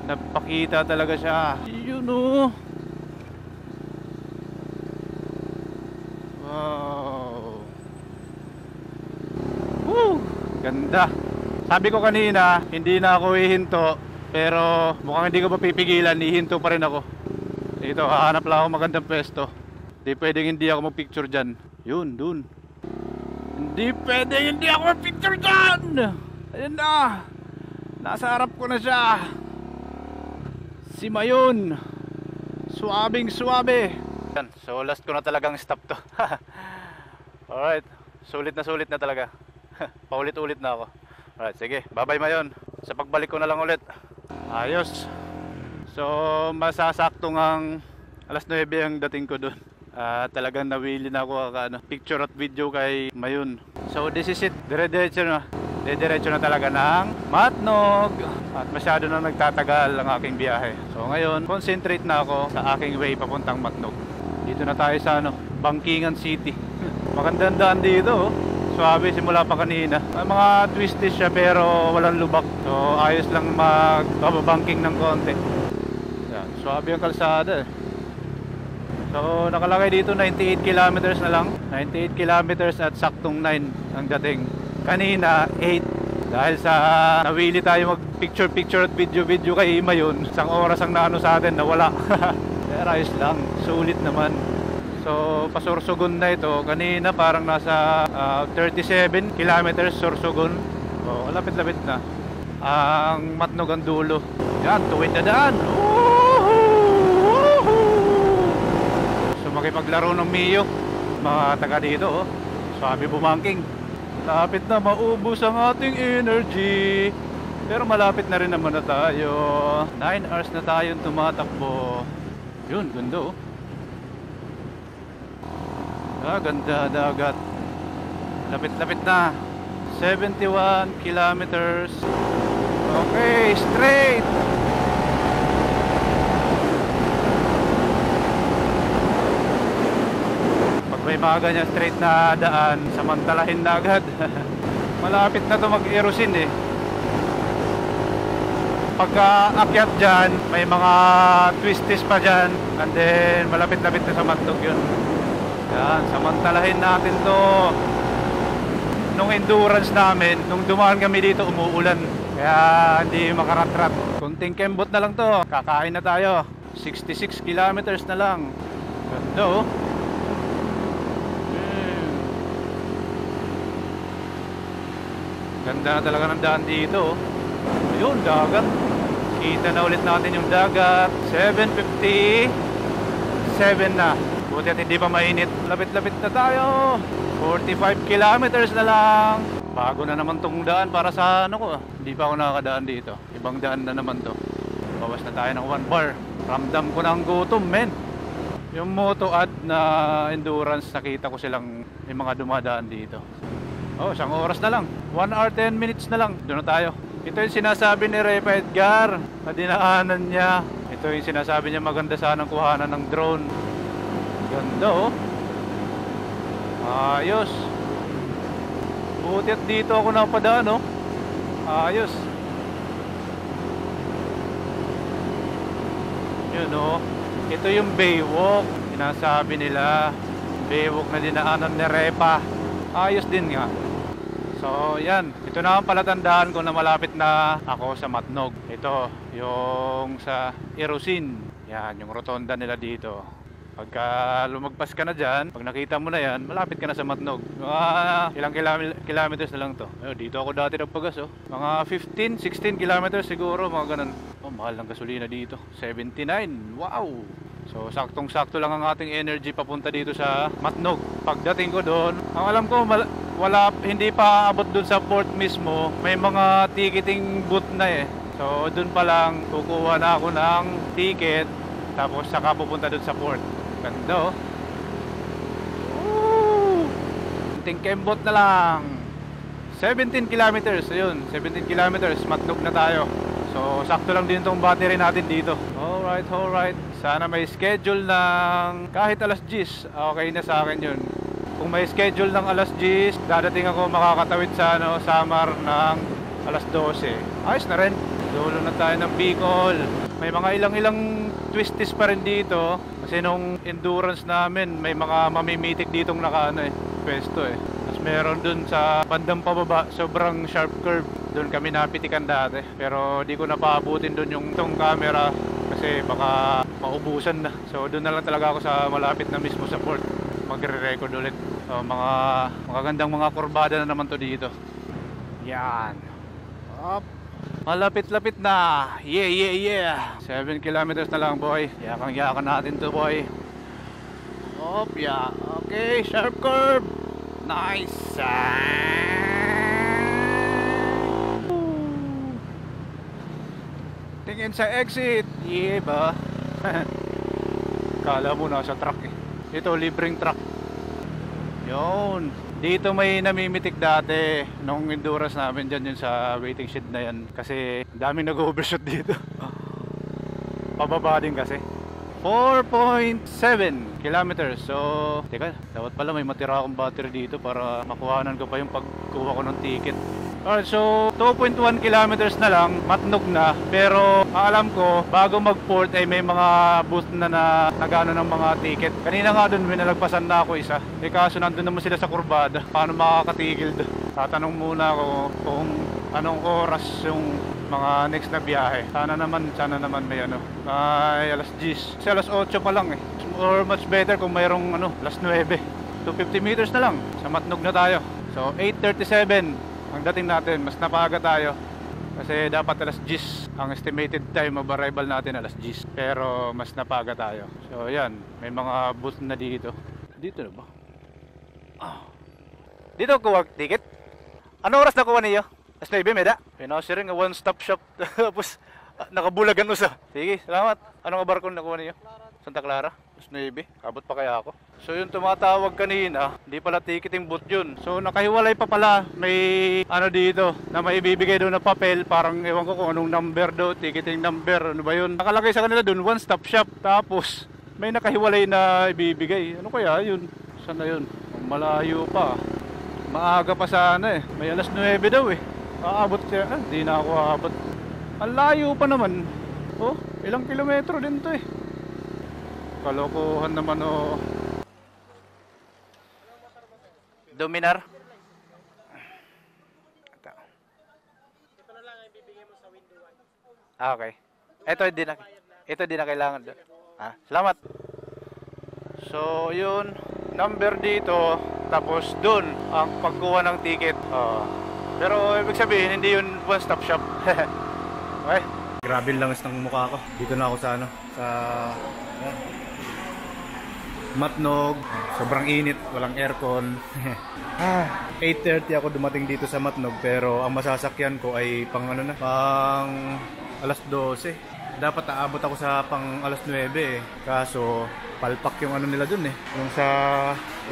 [SPEAKER 1] Nagpakita talaga siya. Yun oh. Wow. Woo! Ganda. Sabi ko kanina, hindi na ako hihinto, pero mukhang hindi ko mapipigilan, hihinto pa rin ako. Dito, hahanap lang ako magandang pwesto. Hindi pwedeng hindi ako mag-picture dyan. Yun, dun. Hindi pwedeng hindi ako mag-picture dyan. Ayun na. Nasa harap ko na siya. Si Mayon. Suabing suabe. Yan. So last ko na talagang stop to. Alright. Sulit na talaga. Paulit-ulit na ako. Alright, sige. Bye-bye Mayon. Sa pagbalik ko na lang ulit. Ayos. So masasakto ngang alas 9 ang dating ko dun. Talagang nawili na ako picture at video kay Mayon. So this is it. Dire-diretso na talaga ng Matnog. At masyado na nagtatagal ang aking biyahe. So ngayon, concentrate na ako sa aking way papuntang Matnog. Dito na tayo sa Bangkingan City. Magandang daan dito oh. Suabe simula pa kanina. May mga twisties siya pero walang lubak. So ayos lang magbabangking ng konti. Yan, suabe ang kalsada eh. So nakalagay dito 98 kilometers na lang. 98 kilometers at saktong 9 ang dating. Kanina 8. Dahil sa nawili tayo mag picture at video kay Mayon. Isang oras ang naano sa atin, nawala. Pero ayos lang, sulit naman. So pasursugon na ito. Kanina parang nasa 37 kilometers Sursugon. So lapit-lapit na. Ang Matnog ang dulo. Yan, tuwid na daan. Makipaglaro ng Mio mga taga dito oh. Sabi bumangking lapit na maubos ang ating energy, pero malapit na rin naman na tayo. 9 hours na tayong tumatakbo. Yun, ganda oh. Ganda dagat. Lapit-lapit na. 71 kilometers. Okay, straight. May mga ganyan straight na daan, samantalahin na agad. Malapit na to mag-erosin eh. Pagka akyat dyan, may mga twisties pa dyan, and then malapit-lapit na sa Matnog yun. Yan, samantalahin natin to. Nung endurance namin, nung dumaan kami dito, umuulan. Kaya hindi makaratrat. Kunting kembot na lang to. Kakain na tayo. 66 kilometers na lang. Ganda oh. Ganda na talaga ng daan dito. Ayun, dagat. Kita na ulit natin yung dagat. 7:57 na. Buti at hindi pa mainit. Lapit-lapit na tayo. 45 kilometers na lang. Bago na naman tong daan para sa ano ko. Hindi pa ako nakakadaan dito. Ibang daan na naman to. Bawas na tayo ng 1 bar. Ramdam ko ng gutom, men. Yung moto ad na endurance, nakita ko silang yung mga dumadaan dito. Oh, 1 oras na lang. 1 hour 10 minutes na lang. Doon na tayo. Ito yung sinasabi ni Repa Edgar na dinaanan niya. Ito yung sinasabi niya maganda sanang kuhanan ng drone. Ganda oh. Ayos. Buti at dito ako napadaan oh. Ayos. Yun oh. Ito yung Baywalk. Sinasabi nila Baywalk na dinaanan ni Repa. Ayos din nga. So yan. Ito na ang palatandaan ko na malapit na ako sa Matnog. Ito yung sa Erosin. Yan yung rotonda nila dito. Pagka lumagpas ka na dyan, pag nakita mo na yan, malapit ka na sa Matnog. Ilang kilometers na lang to. Dito ako dati nagpagas oh. Mga 15, 16 kilometers siguro, mga ganun. Oh, mahal ng gasolina dito. 79. Wow! So saktong-sakto lang ang ating energy papunta dito sa Matnog. Pagdating ko doon, ang alam ko hindi pa abot doon sa port mismo. May mga ticketing booth na eh. So doon pa lang kukuha na ako ng ticket, tapos saka pupunta doon sa port. Ganda oh. Kunting kembot na lang. 17 kilometers. Ayun, 17 kilometers. Matnog na tayo. So sakto lang din tong battery natin dito. Alright. Sana may schedule ng kahit alas 10. Okay na sa akin yun. Kung may schedule ng alas 10, dadating ako makakatawid sa Samar ng alas 12. Ayos na rin. Dulo na tayo ng Bicol. May mga ilang twisties pa rin dito. Kasi nung endurance namin, may mga mamimitik ditong pwesto eh. Tapos meron dun sa bandang pababa, sobrang sharp curve. Doon kami napitikan dati. Pero di ko napaabutin dun yung itong camera kasi baka maubusan na. So doon na lang talaga ako sa malapit na mismo sa port. Magre-record ulit. So mga magagandang mga kurbada na naman to dito. Yan. Up. Malapit-lapit na. Yeah. 7 kilometers na lang, boy. Yakang-yakan natin to, boy. Op, yeah. Okay, sharp curve. Nice. Tingin sa exit. Yeah ba? Kala mo nasa truck eh. Ito, libreng truck. Yun. Dito may namimitik dati nung endurance namin dyan yun sa waiting shed na yan. Kasi daming nag-overshoot dito. Pababa din kasi. 4.7 kilometers. So, teka, dapat pala may matira akong battery dito para makuhanan ko pa yung pagkuha ko ng ticket. Alright, so 2.1 kilometers na lang, Matnog na. Pero alam ko, bago mag-port ay may mga booth na nagano ng mga ticket. Kanina nga doon, may nalagpasan na ako isa. Eh kaso nandun naman sila sa kurbada. Paano makakatigil doon? Tatanong muna ako kung anong oras yung mga next na biyahe. Sana naman may ay alas 10. Kasi alas 8 pa lang eh. Or much better kung mayroong alas 9. 250 meters na lang. Sa Matnog na tayo. So 8:37 ang dating natin. Mas napaga tayo. Kasi dapat alas 10. Ang estimated time of arrival natin alas 10. Pero mas napaga tayo. So yan. May mga booth na dito. Dito na ba? Dito kuha ticket. Ano oras na kuha niyo? Alas 9, meda? Pinasi rin, one stop shop. Tapos nakabulagan usa. Sige, salamat. Anong barko nakuha niyo? Santa Clara? Alas 9. Abot pa kaya ako? So yung tumatawag kanina, hindi pala ticketing booth yun. So nakahiwalay pa pala. May dito na may ibibigay doon na papel. Parang ewan ko kung anong number do, ticketing number. Ano ba yun? Nakalagay sa kanila doon, one stop shop. Tapos may nakahiwalay na ibibigay. Ano kaya yun? Saan na yun? Malayo pa. Maaga pa sana eh. May alas 9 daw eh. Aabot siya. Di na ako aabot. Ang layo pa naman. Oh, ilang kilometro din to eh. Kalokohan naman oh. Dominar?
[SPEAKER 2] Ito na lang ang ibibigay mo sa window 1.
[SPEAKER 1] Ah, okay. Ito di na kailangan doon. Ah, salamat. So, yun. Number dito. Tapos doon ang pagkuha ng ticket. Pero ibig sabihin, hindi yun one-stop shop. Okay. Grabe lang ng mukha ko. Dito na ako sa ano. Sa... Matnog. Sobrang init. Walang aircon. 8:30 ako dumating dito sa Matnog. Pero ang masasakyan ko ay pang ano na. Pang alas 12. Dapat aabot ako sa pang alas 9 eh. Kaso palpak yung ano nila dun eh. Yung sa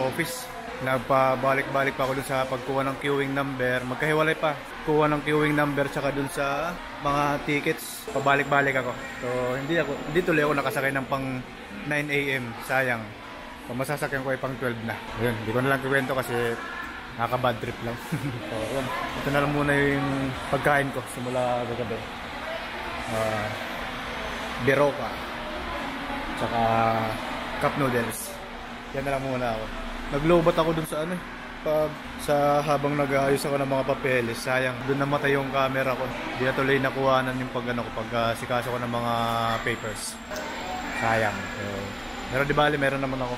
[SPEAKER 1] office. Nagpabalik-balik pa ako dun sa pagkuha ng queuing number. Magkahiwalay pa. Kuha ng queuing number tsaka dun sa mga tickets. Pabalik-balik ako. So hindi tuloy ako nakasakay ng pang 9 AM. Sayang. So, masasakyan ko ay pang 12 na. Ayun, hindi ko na lang kikwento kasi nakaka-bad trip lang. So, yun. Ito na lang muna yung pagkain ko simula gagabi. Biroka. Tsaka cup noodles. Yan na lang muna ako. Naglobat ako dun sa ano eh. Sa habang nag-aayos ako ng mga papeles. Sayang, dun namatay yung camera ko. Di na tuloy nakuhanan yung pag sikaso ko ng mga papers. Sayang. Pero di bali, meron naman ako.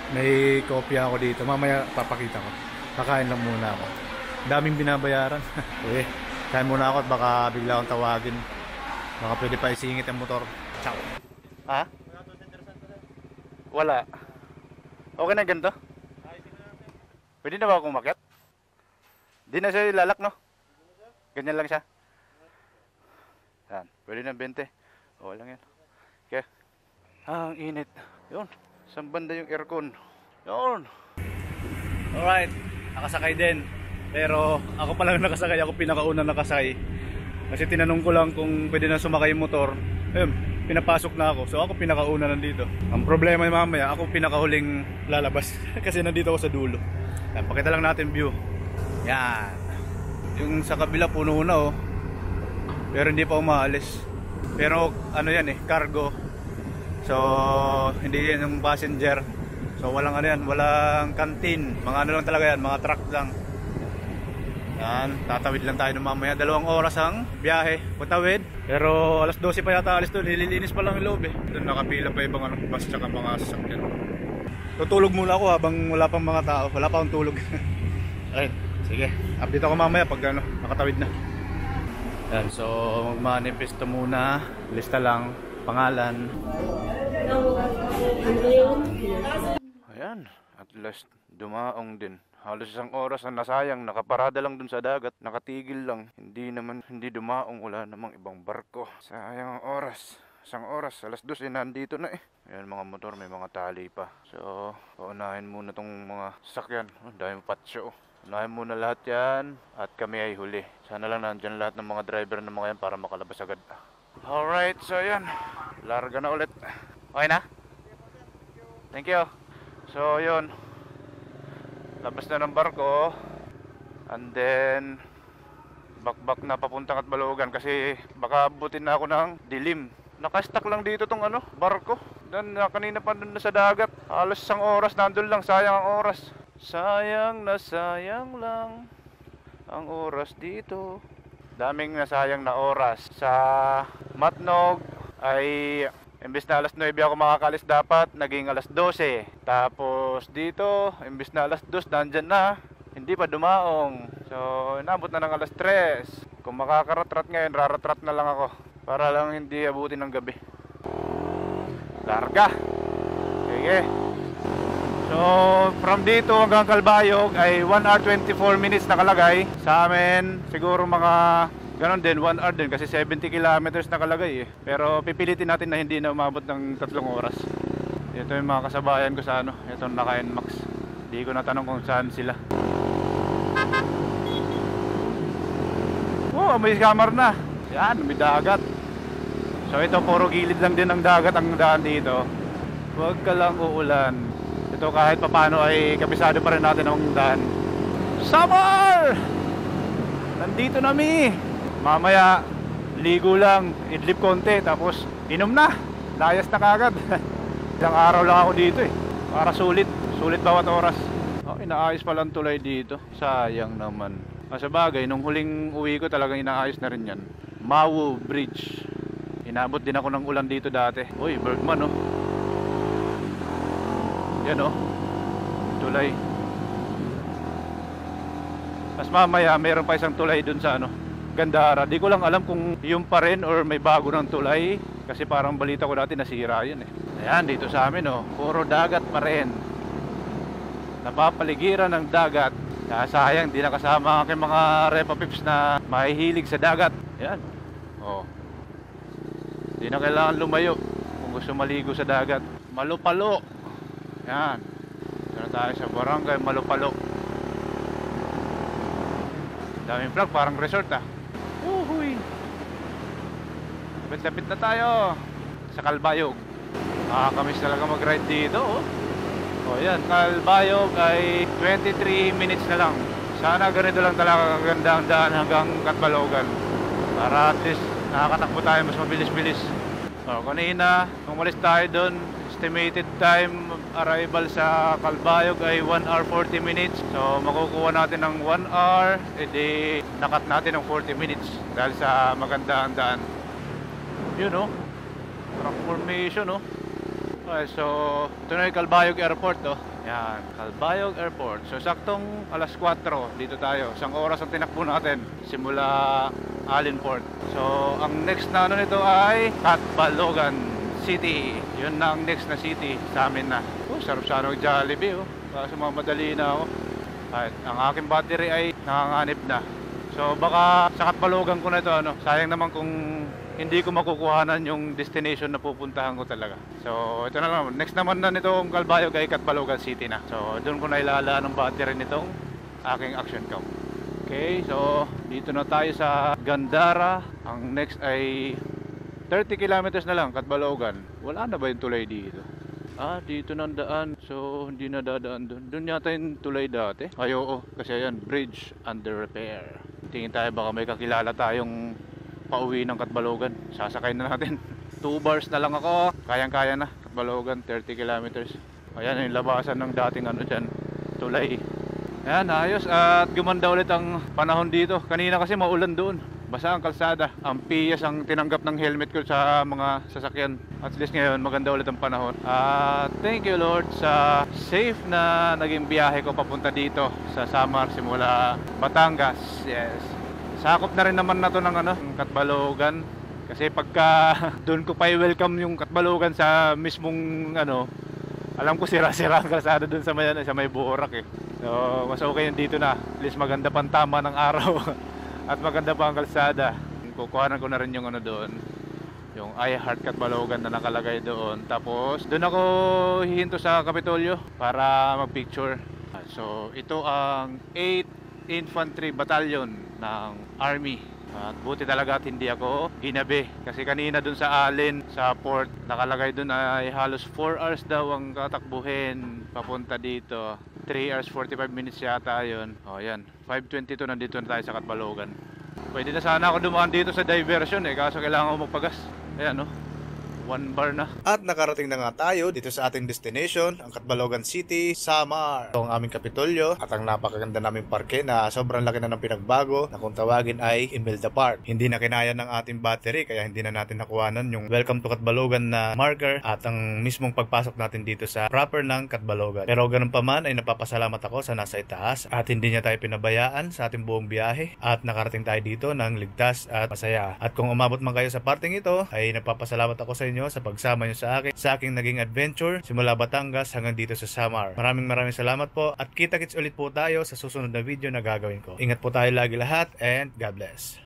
[SPEAKER 1] May kopya ako dito. Mamaya papakita ko. Kakain lang muna ako. Daming binabayaran. Okay. Kain muna ako at baka bigla akong tawagin. Baka pwede pa isingit ang motor. Ciao. Ha? Wala. Okay na ganito? Pwede na ba akong umakyat? Di na siya ilalak, no? Ganyan lang siya. Yan. Pwede na 20. Okay lang yan. Okay. Ang init. Yun. Saan banda yung aircon? Yun. Alright. Nakasakay din. Pero ako pa lang nakasakay. Ako pinakauna nakasakay. Kasi tinanong ko lang kung pwede na sumakay yung motor. Ayun. Pinapasok na ako. So ako pinakauna nandito. Ang problema yung mamaya, ako pinakahuling lalabas. Kasi nandito ako sa dulo. Yan, pakita lang natin view. Yan. Yung sa kabila puno na oh. Pero hindi pa umaalis. Pero ano yan eh, cargo. So hindi yan yung passenger. So walang ano yan, walang canteen. Mga ano lang talaga yan, mga truck lang. Yan, tatawid lang tayo ng mamaya. 2 oras ang biyahe, patawid. Pero alas 12 pa yata alis doon, nililinis pa lang yung loob eh. Doon nakapila pa ibang bus tsaka mga sasakyan. Tutulog muna ako habang wala pang mga tao. Wala pa akong tulog. Ayun, sige. Update ako mamaya pag ano, nakatawid na. Yan, so magmanifesto muna. Lista lang, pangalan. Ayan, at last dumaong din. Halos 1 oras ang nasayang, nakaparada lang dun sa dagat, nakatigil lang. Hindi dumaong, wala namang ibang barko. Sayang ang oras. 1 oras, alas 2 nandito na eh. Ayan mga motor, may mga tali pa. So, paunahin muna tong mga sasakyan. Dahil patsyo. Unahin muna lahat yan at kami ay huli. Sana lang nandyan lahat ng mga driver ng mga yan para makalabas agad. Alright, so ayan. Larga na ulit. Okay na? Thank you. So, yun. Labas na ng barko. And then bakbak na papuntang Atbalogan kasi baka abutin na ako ng dilim. Nakastuck lang dito tong ano, barko. Dan kanina pa doon na sa dagat. Halos 1 oras nandun lang, sayang ang oras. Sayang na sayang lang ang oras dito. Daming nasayang na oras. Sa Matnog ay imbis na alas 9 ako makakalis dapat, naging alas 12. Tapos dito, imbis na alas 2, nandyan na. Hindi pa dumaong. So, inabot na ng alas 3. Kung makakaratrat ngayon, raratrat na lang ako. Para lang hindi abutin ng gabi. Larga. Sige. So, from dito hanggang Calbayog ay 1 hour 24 minutes nakalagay. Sa amin, siguro mga ganon din, 1 hour din kasi 70 kilometers nakalagay eh. Pero pipilitin natin na hindi na umabot ng 3 oras. Ito yung mga kasabayan ko sa ano, itong naka-NMAX. Hindi ko natanong kung saan sila. Oh, may camera na. Yan, may dagat. So ito puro gilid lang din ng dagat ang daan dito. Huwag ka lang uulan. ito kahit papano ay kabisado pa rin natin ang daan. Summer! Nandito na mi. Mamaya ligo lang, idlip konti, tapos inom na. Layas na kagad. Ilang araw lang ako dito eh. Para sulit bawat oras. Inaayos pa lang tulay dito. Sayang naman. Sa bagay, nung huling uwi ko talagang inaayos na rin yan. Mawu Bridge. Inabot din ako ng ulan dito dati. Uy, Bergman oh. Yan oh. Tulay. Mas mamaya meron pa isang tulay dun sa ano, Gandara. Di ko lang alam kung yung pa rin or may bago ng tulay. Kasi parang balita ko dati nasira yun eh. Ayan, dito sa amin oh. Puro dagat pa rin. Napapaligiran ng dagat. Sayang, di nakasama ang aking mga Repa Pips na mahihilig sa dagat. Yan. Oh. Di na kailangan lumayo kung gusto maligo sa dagat. Malupalo. Yan. Dito na tayo sa barangay Malupalo. Daming vlog, parang resort ah. Uhuy. Lapit-lapit na tayo sa Calbayog. Nakakamiss talaga mag-ride dito oh. O yan, Calbayog ay 23 minutes na lang. Sana ganito lang talaga kaganda ang daan hanggang Catbalogan. Para at least nakakatakbo tayo mas mabilis-bilis. O kanina, umalis tayo doon. Estimated time arrival sa Calbayog ay 1 hour 40 minutes. So makukuha natin ng 1 hour, edi nakat natin ng 40 minutes dahil sa maganda ang daan. Yun o, rock formation o. Okay, so ito na yung Calbayog Airport oh. Yan, Calbayog Airport. So saktong alas 4 dito tayo. Isang oras ang tinakbo natin simula Allenport. So ang next na ano nito ay Catbalogan City. Yun na ang next na city sa amin na. Oh, sarap sana ng Jollibee oh. Kaso mamadali na ako. Kahit ang aking battery ay nanganganib na. So baka sa Catbalogan ko na ito ano. Sayang naman kung hindi ko makukuhanan yung destination na pupuntahan ko talaga. So ito na naman. Next naman na nitong Calbayog ay Catbalogan City na. So doon ko na ilalaan ng battery nitong aking action cam. Okay, so dito na tayo sa Gandara. Ang next ay 30 kilometers na lang, Catbalogan. Wala na ba yung tulay dito? Dito na daan. So hindi na dadaan doon. Doon yata yung tulay dati. Ay oo, kasi yan, bridge under repair. Tingin tayo baka may kakilala tayong pauwi ng Catbalogan. Sasakay na natin. 2 bars na lang ako. Kayang-kaya na. Catbalogan, 30 kilometers. Ayan yung labasan ng dating ano dyan, tulay. Ayan, ayos. At gumanda ulit ang panahon dito. Kanina kasi maulan doon. Basa ang kalsada. Ang piyas ang tinanggap ng helmet ko sa mga sasakyan. At least ngayon maganda ulit ang panahon. Thank you Lord sa safe na naging biyahe ko papunta dito sa Samar simula Batangas. Yes. Sakop na rin naman na to ng ano, Catbalogan. Kasi pagka doon ko pa i-welcome yung Catbalogan sa mismong ano, alam ko sira-sira ang kalsada doon sa may Buorak eh. So mas okay yung dito na. At least maganda pang tama ng araw. At maganda pa ang kalsada. Kukuhanan ko na rin yung ano doon, yung I Heart Catbalogan na nakalagay doon. Tapos doon ako hihinto sa Kapitolyo para mag-picture. So ito ang 8th Infantry Battalion ng Army. At buti talaga at hindi ako ginabi. Kasi kanina dun sa Allen, sa port, nakalagay dun ay halos 4 hours daw ang tatakbuhin papunta dito. 3 hours 45 minutes yata yun. O yan, 5:22 nandito na tayo sa Catbalogan. Pwede na sana ako dumaan dito sa diversion eh, kaso kailangan ko magpagas. Ayan no, 1 bar na.
[SPEAKER 3] At nakarating na nga tayo dito sa ating destination, ang Catbalogan City, Samar. Ito ang aming Kapitolyo at ang napakaganda naming parke na sobrang laki na ng pinagbago na kung tawagin ay Imelda Park. Hindi na kinaya ng ating battery kaya hindi na natin nakuhanan yung Welcome to Catbalogan na marker at ang mismong pagpasok natin dito sa proper ng Catbalogan. Pero ganun pa man ay napapasalamat ako sa nasa itaas at hindi niya tayo pinabayaan sa ating buong biyahe at nakarating tayo dito ng ligtas at masaya. At kung umabot man kayo sa parting ito ay napapasalamat ako sa inyo sa pagsama nyo sa aking naging adventure simula Batangas hanggang dito sa Samar. Maraming salamat po at kita-kits ulit po tayo sa susunod na video na gagawin ko. Ingat po tayo lagi lahat and God bless.